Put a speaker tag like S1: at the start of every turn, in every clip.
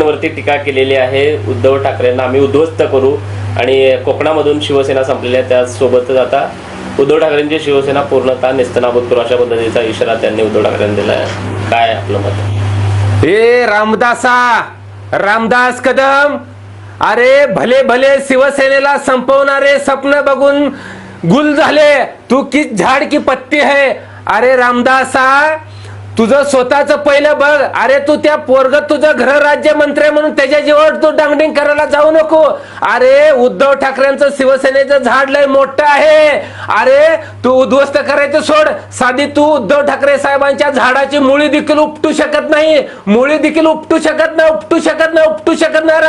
S1: वरती टीका केलेली आहे. उद्धव ठाकरेंना आम्ही उद्ध्वस्त करू आणि कोकणामधून शिवसेना संपलेली आहे, त्यासोबतच आता उद्धव ठाकरेंची शिवसेना पूर्णतः नेस्तनाबूत करू अशा पद्धतीचा इशारा त्यांनी उद्धव ठाकरेंना दिला आहे. काय आपलं मत?
S2: हे रामदास कदम, अरे भले भले शिवसेनेला संपवणारे स्वप्न बघून गुल झाले, तू किस झाड की पत्ती है. अरे रामदासा, तुझं स्वतःच पहिलं बघ. अरे तू त्या पोरग तुझं गृहराज्य मंत्री म्हणून त्याच्या जीवावर तू डांगडिंग करायला जाऊ नको. अरे उद्धव ठाकरेंचं शिवसेनेचं झाड लय मोठं आहे. अरे तू उद्ध्वस्त करायचं सोड, साधी तू उद्धव ठाकरे साहेबांच्या झाडाची मुळी देखील उपटू शकत नाही. मुळी देखील उपटू शकत नाही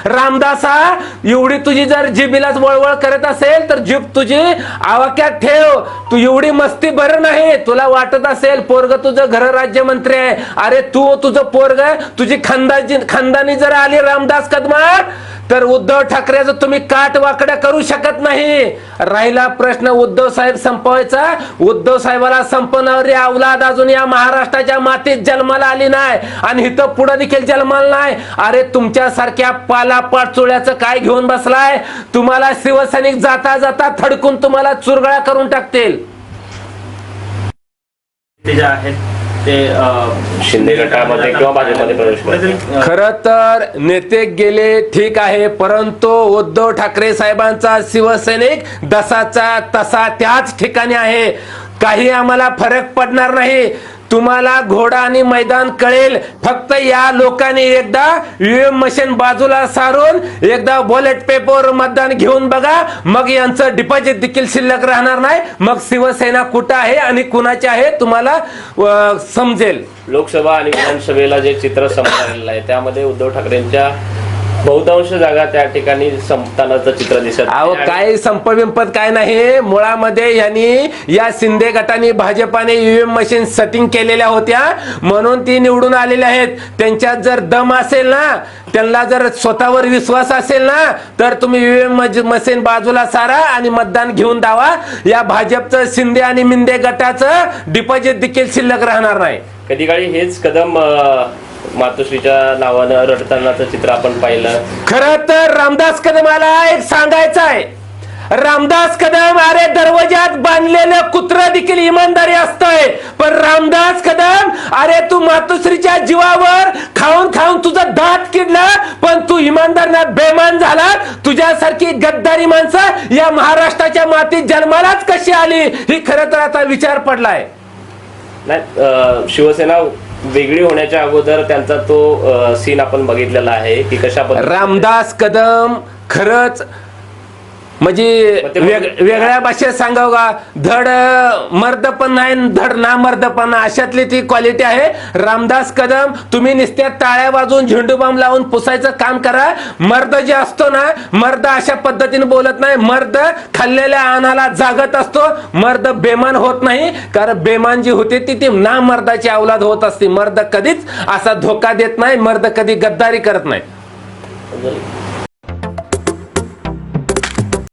S2: रामदासा. एवढी तुझी जर जिबीलाच वळवळ करत असेल तर जीभ तुझी आवाक्यात ठेव. तू एवढी मस्ती बरं नाही. तुला वाटत असेल पोरग तुझं गृहराज्यमंत्री आहे. अरे तू तुझं पोरग तुझी खानदानी जर आली रामदास कदमार, तर उद्धव ठाकरेचं तुम्ही काट वाकड्या करू शकत नाही. राहिला प्रश्न उद्धव साहेब संपवायचा, उद्धव साहेबाला संपवणारी अवलाद अजून या महाराष्ट्राच्या मातीत जन्माला आली नाही आणि इथं पुढे देखील जन्माला नाही. अरे तुमच्यासारख्या पालापाचोळ्याचं काय घेऊन बसलाय? तुम्हाला शिवसैनिक जाता जाता थडकून तुम्हाला चुरगळा करून टाकतील.
S1: ते जे आहेत ते शिंदे गटामध्ये किंवा भाजपमध्ये प्रवेश करतील.
S2: खरं तर नेते गेले ठीक आहे, परंतु उद्धव ठाकरे साहेबांचा शिवसैनिक जसाचा तसा त्याच ठिकाणी आहे. काही आम्हाला फरक पडणार नाही. तुम्हाला घोडा आणि मैदान कळेल. फक्त या लोकांनी एकदा ईव्हीएम मशीन बाजूला सारून एकदा बॅलेट पेपर मतदान घेऊन बघा, मग यांचं डिपॉझिट देखील शिल्लक राहणार नाही. मग शिवसेना कुठं आहे आणि कुणाची आहे तुम्हाला समजेल.
S1: लोकसभा आणि विधानसभेला जे चित्र समोर आलेलं आहे त्यामध्ये उद्धव ठाकरेंच्या बहुतांश जागा त्या ठिकाणी संपतानाचं चित्र दिसत.
S2: अहो काय संपविंपत काय नाही. मुळामध्ये यांनी या शिंदे गटाने भाजपाने ईव्हीएम मशीन सेटिंग केलेल्या होत्या म्हणून ती निवडून आलेल्या आहेत. त्यांच्यात जर दम असेल ना, त्यांना जर स्वतःवर विश्वास असेल ना, तर तुम्ही ईव्हीएम मशीन बाजूला सारा आणि मतदान घेऊन दावा. या भाजपचं शिंदे आणि मिंदे गटाचं डिपॉझिट देखील शिल्लक राहणार नाही.
S1: कधी काळी हेच कदम मातोश्रीच्या नावानं रडतानाचं चित्र आपण पाहिलं.
S2: खरं तर रामदास कदमाला एक सांगायचं आहे. रामदास कदम, अरे दरवाजात बांधलेलं कुत्र देखील इमानदारी असतंय, पण रामदास कदम, अरे तू मातोश्रीच्या जीवावर खाऊन खाऊन तुझा दात किडला, पण तू इमानदार ना बेमान झाला. तुझ्यासारखी गद्दारी माणसं या महाराष्ट्राच्या मातीत जन्मालाच कशी आली ही खरं तर आता विचार पडलाय.
S1: नाही, शिवसेना वेगळी होण्याच्या अगोदर त्यांचा तो सीन आपण बघितलेला आहे की कशा
S2: रामदास कदम खरंच म्हणजे वेगळ्या भाषेत सांगाव का, धड मर्द पण नाही धड ना मर्द पण, अशातली ती क्वालिटी आहे. रामदास कदम, तुम्ही नुसत्या टाळ्या वाजवून झेंडू बाम लावून पुसायचं काम करा. मर्द जे असतो ना, मर्द अशा पद्धतीने बोलत नाही. मर्द खाल्लेल्या अन्नाला जागत असतो. मर्द बेमान होत नाही, कारण बेमान जी होते ती ना मर्दाची अवलाद होत असते. मर्द कधीच असा धोका देत नाही. मर्द कधी गद्दारी करत नाही.